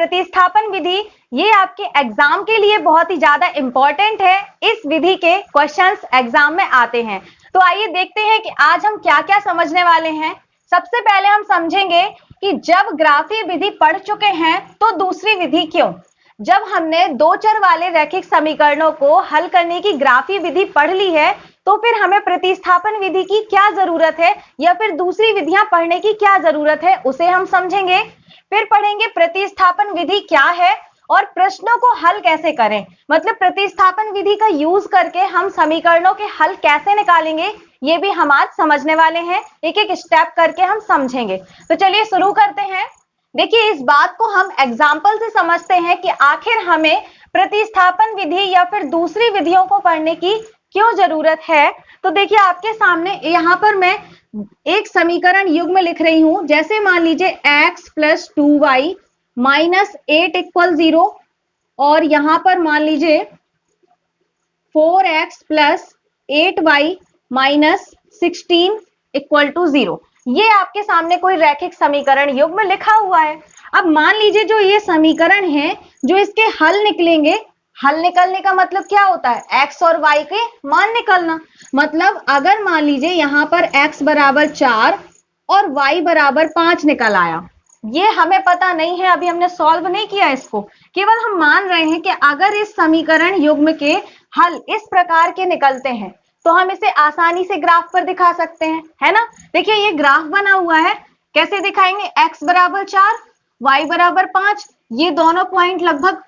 प्रतिस्थापन विधि, ये आपके एग्जाम के लिए बहुत ही ज्यादा इंपॉर्टेंट है। इस विधि के क्वेश्चंस एग्जाम में आते हैं। तो आइए देखते हैं कि आज हम क्या क्या समझने वाले हैं। सबसे पहले हम समझेंगे कि जब ग्राफीय विधि पढ़ चुके हैं तो दूसरी विधि क्यों। जब हमने दो चर वाले रैखिक समीकरणों को हल करने की ग्राफीय विधि पढ़ ली है तो फिर हमें प्रतिस्थापन विधि की क्या जरूरत है या फिर दूसरी विधियां पढ़ने की क्या जरूरत है, उसे हम समझेंगे। फिर पढ़ेंगे प्रतिस्थापन विधि क्या है और प्रश्नों को हल कैसे करें, मतलब प्रतिस्थापन विधि का यूज करके हम समीकरणों के हल कैसे निकालेंगे, ये भी हम आज समझने वाले हैं। एक एक स्टेप करके हम समझेंगे। तो चलिए शुरू करते हैं। देखिए, इस बात को हम एग्जाम्पल से समझते हैं कि आखिर हमें प्रतिस्थापन विधि या फिर दूसरी विधियों को पढ़ने की क्यों जरूरत है। तो देखिए, आपके सामने यहाँ पर मैं एक समीकरण युग्म लिख रही हूं। जैसे मान लीजिए x + 2y - 8 = 0 और यहां पर मान लीजिए 4x + 8y - 16 = 0। ये आपके सामने कोई रैखिक समीकरण युग्म लिखा हुआ है। अब मान लीजिए जो ये समीकरण है, जो इसके हल निकलेंगे, हल निकलने का मतलब क्या होता है, x और y के मान निकलना। मतलब अगर मान लीजिए यहां पर x = 4 और y = 5 निकल आया, ये हमें पता नहीं है, अभी हमने सॉल्व नहीं किया इसको, केवल हम मान रहे हैं कि अगर इस समीकरण युग्म के हल इस प्रकार के निकलते हैं तो हम इसे आसानी से ग्राफ पर दिखा सकते हैं, है ना। देखिए, ये ग्राफ बना हुआ है, कैसे दिखाएंगे, x = 4 y = 5, ये दोनों पॉइंट लगभग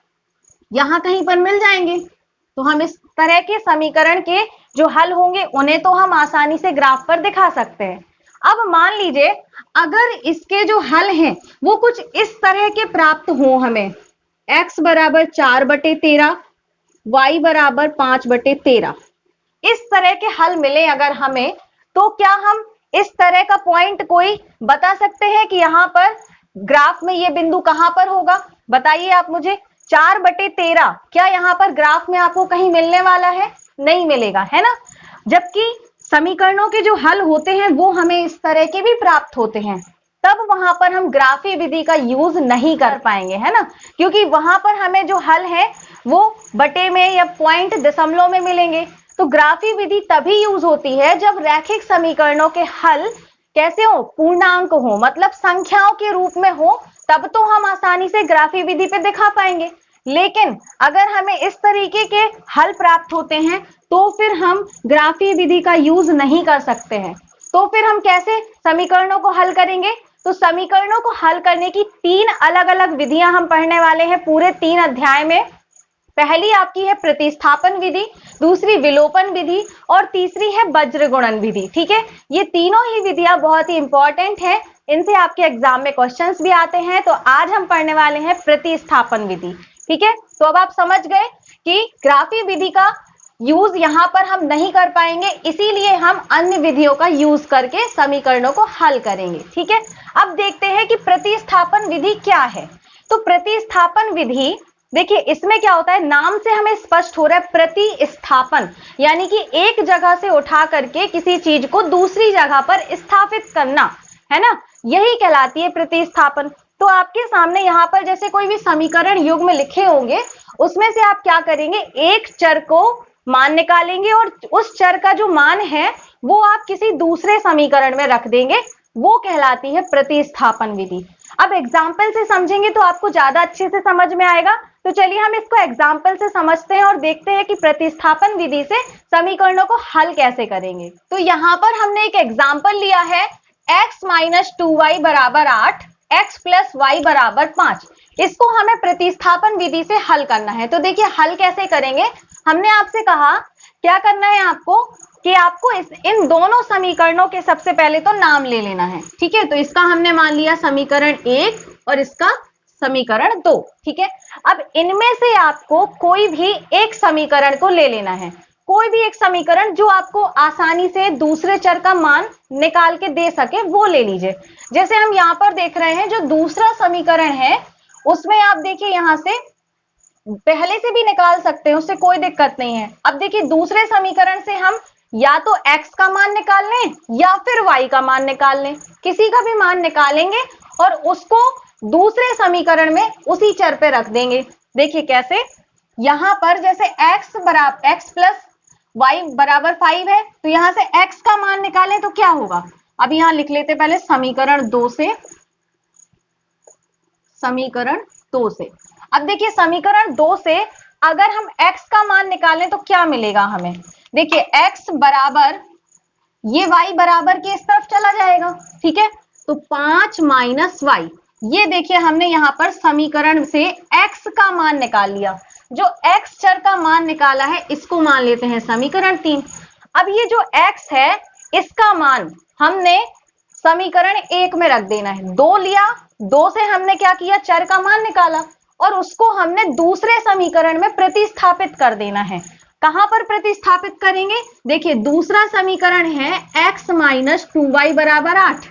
यहां कहीं पर मिल जाएंगे। तो हम इस तरह के समीकरण के जो हल होंगे उन्हें तो हम आसानी से ग्राफ पर दिखा सकते हैं। अब मान लीजिए अगर इसके जो हल हैं वो कुछ इस तरह के प्राप्त हो हमें, x = 4/13 y = 5/13, इस तरह के हल मिले अगर हमें, तो क्या हम इस तरह का पॉइंट कोई बता सकते हैं कि यहाँ पर ग्राफ में ये बिंदु कहां पर होगा, बताइए आप मुझे। 4/13 क्या यहाँ पर ग्राफ में आपको कहीं मिलने वाला है, नहीं मिलेगा, है ना। जबकि समीकरणों के जो हल होते हैं वो हमें इस तरह के भी प्राप्त होते हैं, तब वहां पर हम ग्राफीय विधि का यूज नहीं कर पाएंगे, है ना, क्योंकि वहां पर हमें जो हल है वो बटे में या पॉइंट दशमलव में मिलेंगे। तो ग्राफीय विधि तभी यूज होती है जब रैखिक समीकरणों के हल कैसे हो, पूर्णांक हो, मतलब संख्याओं के रूप में हो, तब तो हम आसानी से ग्राफीय विधि पे दिखा पाएंगे। लेकिन अगर हमें इस तरीके के हल प्राप्त होते हैं तो फिर हम ग्राफीय विधि का यूज नहीं कर सकते हैं। तो फिर हम कैसे समीकरणों को हल करेंगे, तो समीकरणों को हल करने की 3 अलग अलग विधियां हम पढ़ने वाले हैं पूरे 3 अध्याय में। पहली आपकी है प्रतिस्थापन विधि, दूसरी विलोपन विधि और तीसरी है वज्र गुणन विधि। ठीक है, ये तीनों ही विधियां बहुत ही इंपॉर्टेंट है, इनसे आपके एग्जाम में क्वेश्चंस भी आते हैं। तो आज हम पढ़ने वाले हैं प्रतिस्थापन विधि। ठीक है, तो अब आप समझ गए कि ग्राफीय विधि का यूज यहाँ पर हम नहीं कर पाएंगे, इसीलिए हम अन्य विधियों का यूज करके समीकरणों को हल करेंगे। ठीक है, अब देखते हैं कि प्रतिस्थापन विधि क्या है। तो प्रतिस्थापन विधि, देखिए इसमें क्या होता है, नाम से हमें स्पष्ट हो रहा है प्रतिस्थापन, यानी कि एक जगह से उठा करके किसी चीज को दूसरी जगह पर स्थापित करना, है ना, यही कहलाती है प्रतिस्थापन। तो आपके सामने यहाँ पर जैसे कोई भी समीकरण युग्म लिखे होंगे, उसमें से आप क्या करेंगे, एक चर को मान निकालेंगे और उस चर का जो मान है वो आप किसी दूसरे समीकरण में रख देंगे, वो कहलाती है प्रतिस्थापन विधि। अब एग्जाम्पल से समझेंगे तो आपको ज्यादा अच्छे से समझ में आएगा। तो चलिए हम इसको एग्जाम्पल से समझते हैं और देखते हैं कि प्रतिस्थापन विधि से समीकरणों को हल कैसे करेंगे। तो यहाँ पर हमने एक एग्जाम्पल लिया है, x - 2y = 8, x + y = 5। इसको हमें प्रतिस्थापन विधि से हल करना है। तो देखिए हल कैसे करेंगे, हमने आपसे कहा क्या करना है आपको, कि आपको इन दोनों समीकरणों के सबसे पहले तो नाम ले लेना है। ठीक है, तो इसका हमने मान लिया समीकरण 1 और इसका समीकरण 2। ठीक है, अब इनमें से आपको कोई भी एक समीकरण को ले लेना है, कोई भी एक समीकरण जो आपको आसानी से दूसरे चर का मान निकाल के दे सके वो ले लीजिए। जैसे हम यहाँ पर देख रहे हैं जो दूसरा समीकरण है उसमें आप देखिए यहाँ से पहले से भी निकाल सकते हैं, उससे कोई दिक्कत नहीं है। अब देखिए दूसरे समीकरण से हम या तो x का मान निकाल लें या फिर y का मान निकाल लें, किसी का भी मान निकालेंगे और उसको दूसरे समीकरण में उसी चर पे रख देंगे। देखिए कैसे, यहां पर जैसे x प्लस y बराबर 5 है, तो यहां से x का मान निकालें तो क्या होगा। अब यहां लिख लेते पहले समीकरण 2 से, समीकरण 2 से। अब देखिए समीकरण 2 से अगर हम x का मान निकालें तो क्या मिलेगा हमें। देखिए x बराबर, ये y बराबर के इस तरफ चला जाएगा, ठीक है, तो 5 माइनस वाई। ये देखिए हमने यहां पर समीकरण से x का मान निकाल लिया। जो x चर का मान निकाला है इसको मान लेते हैं समीकरण 3। अब ये जो x है इसका मान हमने समीकरण 1 में रख देना है। 2 लिया, 2 से हमने क्या किया, चर का मान निकाला और उसको हमने दूसरे समीकरण में प्रतिस्थापित कर देना है। कहां पर प्रतिस्थापित करेंगे, देखिए दूसरा समीकरण है x माइनस 2y बराबर 8।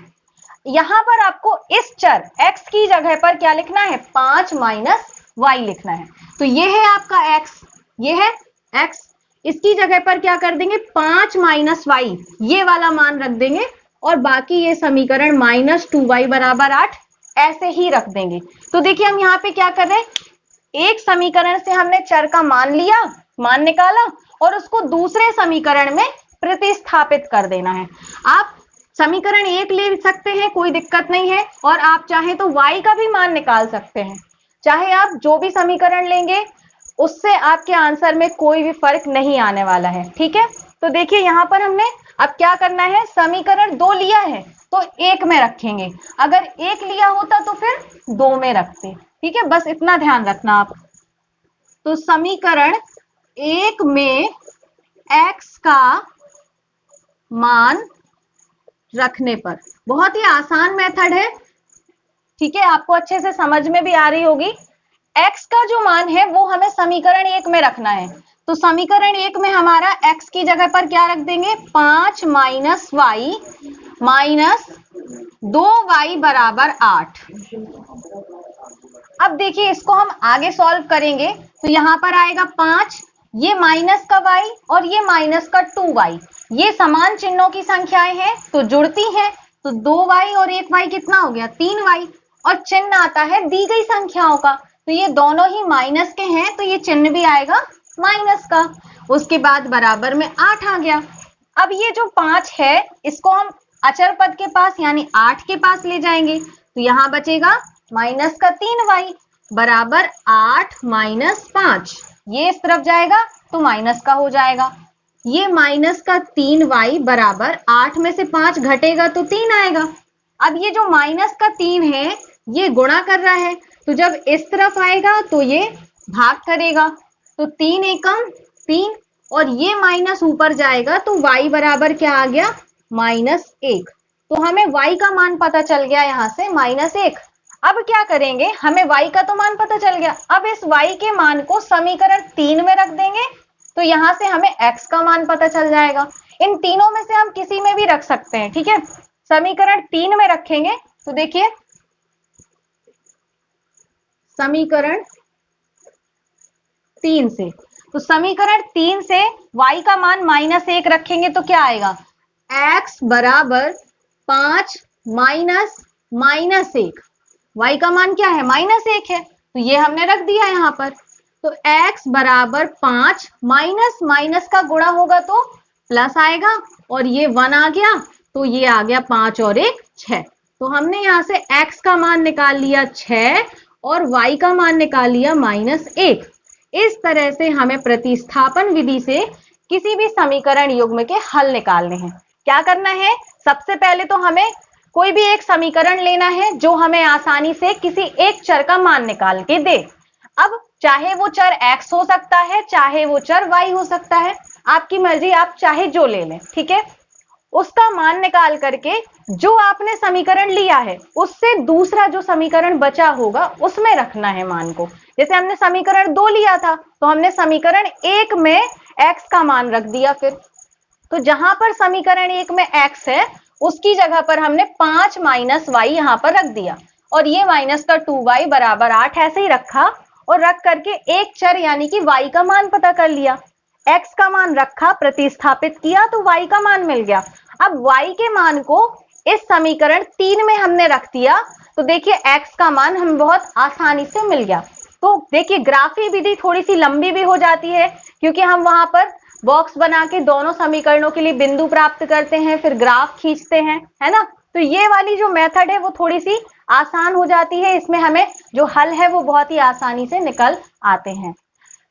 यहां पर आपको इस चर x की जगह पर क्या लिखना है, 5 माइनस y लिखना है। तो ये है आपका x, ये है x, इसकी जगह पर क्या कर देंगे, 5 माइनस वाई, ये वाला मान रख देंगे और बाकी ये समीकरण माइनस 2y बराबर 8 ऐसे ही रख देंगे। तो देखिए हम यहाँ पे क्या कर रहे हैं, एक समीकरण से हमने चर का मान लिया, मान निकाला और उसको दूसरे समीकरण में प्रतिस्थापित कर देना है। आप समीकरण 1 ले सकते हैं, कोई दिक्कत नहीं है, और आप चाहे तो y का भी मान निकाल सकते हैं। चाहे आप जो भी समीकरण लेंगे उससे आपके आंसर में कोई भी फर्क नहीं आने वाला है, ठीक है। तो देखिए यहां पर हमने अब क्या करना है, समीकरण 2 लिया है तो 1 में रखेंगे, अगर 1 लिया होता तो फिर 2 में रखते, ठीक है, बस इतना ध्यान रखना आप। तो समीकरण 1 में x का मान रखने पर, बहुत ही आसान मेथड है, ठीक है, आपको अच्छे से समझ में भी आ रही होगी। x का जो मान है वो हमें समीकरण 1 में रखना है। तो समीकरण 1 में हमारा x की जगह पर क्या रख देंगे, 5 माइनस वाई माइनस 2y बराबर 8। अब देखिए इसको हम आगे सॉल्व करेंगे तो यहां पर आएगा 5, ये माइनस का y और ये माइनस का 2y, ये समान चिन्हों की संख्याएं हैं तो जुड़ती हैं, तो 2y और 1y कितना हो गया, 3y, और चिन्ह आता है दी गई संख्याओं का, तो ये दोनों ही माइनस के हैं तो ये चिन्ह भी आएगा माइनस का। उसके बाद बराबर में 8 आ गया। अब ये जो 5 है इसको हम अचर पद के पास यानी 8 के पास ले जाएंगे, तो यहां बचेगा माइनस का 3y बराबर 8 माइनस 5, ये इस तरफ जाएगा तो माइनस का हो जाएगा। ये माइनस का 3y बराबर 8 में से 5 घटेगा तो 3 आएगा। अब ये जो माइनस का 3 है ये गुणा कर रहा है, तो जब इस तरफ आएगा तो ये भाग करेगा, तो 3 एकम 3 और ये माइनस ऊपर जाएगा तो y बराबर क्या आ गया, -1। तो हमें y का मान पता चल गया यहां से -1। अब क्या करेंगे, हमें y का तो मान पता चल गया, अब इस y के मान को समीकरण 3 में रख देंगे तो यहां से हमें x का मान पता चल जाएगा। इन तीनों में से हम किसी में भी रख सकते हैं, ठीक है। समीकरण 3 में रखेंगे तो देखिए समीकरण 3 से, तो समीकरण 3 से y का मान -1 रखेंगे तो क्या आएगा, x बराबर 5 माइनस -1, y का मान क्या है, -1 है, तो ये हमने रख दिया यहाँ पर। तो x बराबर 5 माइनस माइनस का गुणा होगा तो प्लस आएगा और ये 1 आ गया तो ये आ गया 5 और 1 6। तो हमने यहाँ से x का मान निकाल लिया 6 और y का मान निकाल लिया -1। इस तरह से हमें प्रतिस्थापन विधि से किसी भी समीकरण युग्म के हल निकालने हैं। क्या करना है, सबसे पहले तो हमें कोई भी एक समीकरण लेना है जो हमें आसानी से किसी एक चर का मान निकाल के दे। अब चाहे वो चर x हो सकता है, चाहे वो चर y हो सकता है, आपकी मर्जी, आप चाहे जो ले लें, ठीक है। उसका मान निकाल करके जो आपने समीकरण लिया है उससे दूसरा जो समीकरण बचा होगा उसमें रखना है मान को। जैसे हमने समीकरण 2 लिया था तो हमने समीकरण 1 में x का मान रख दिया, फिर तो जहां पर समीकरण 1 में x है उसकी जगह पर हमने 5 माइनस y यहां पर रख दिया और ये माइनस का 2y बराबर 8 ऐसे ही रखा और रख करके एक चर यानी कि y का मान पता कर लिया। x का मान रखा, प्रतिस्थापित किया तो y का मान मिल गया। अब y के मान को इस समीकरण 3 में हमने रख दिया तो देखिए x का मान हमें बहुत आसानी से मिल गया। तो देखिए ग्राफी विधि थोड़ी सी लंबी भी हो जाती है, क्योंकि हम वहां पर बॉक्स बना के दोनों समीकरणों के लिए बिंदु प्राप्त करते हैं, फिर ग्राफ खींचते हैं, है ना। तो ये वाली जो मेथड है वो थोड़ी सी आसान हो जाती है, इसमें हमें जो हल है वो बहुत ही आसानी से निकल आते हैं।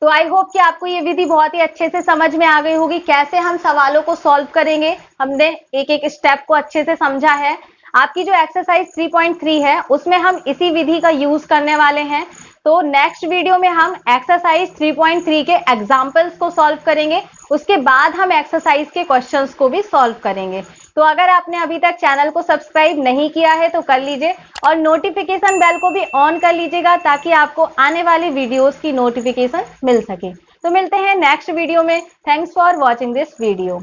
तो आई होप कि आपको ये विधि बहुत ही अच्छे से समझ में आ गई होगी, कैसे हम सवालों को सॉल्व करेंगे। हमने एक एक स्टेप को अच्छे से समझा है। आपकी जो एक्सरसाइज 3.3 है उसमें हम इसी विधि का यूज करने वाले हैं। तो नेक्स्ट वीडियो में हम एक्सरसाइज 3.3 के एग्जाम्पल्स को सॉल्व करेंगे, उसके बाद हम एक्सरसाइज के क्वेश्चंस को भी सॉल्व करेंगे। तो अगर आपने अभी तक चैनल को सब्सक्राइब नहीं किया है तो कर लीजिए, और नोटिफिकेशन बेल को भी ऑन कर लीजिएगा, ताकि आपको आने वाली वीडियोस की नोटिफिकेशन मिल सके। तो मिलते हैं नेक्स्ट वीडियो में। Thanks for watching this video.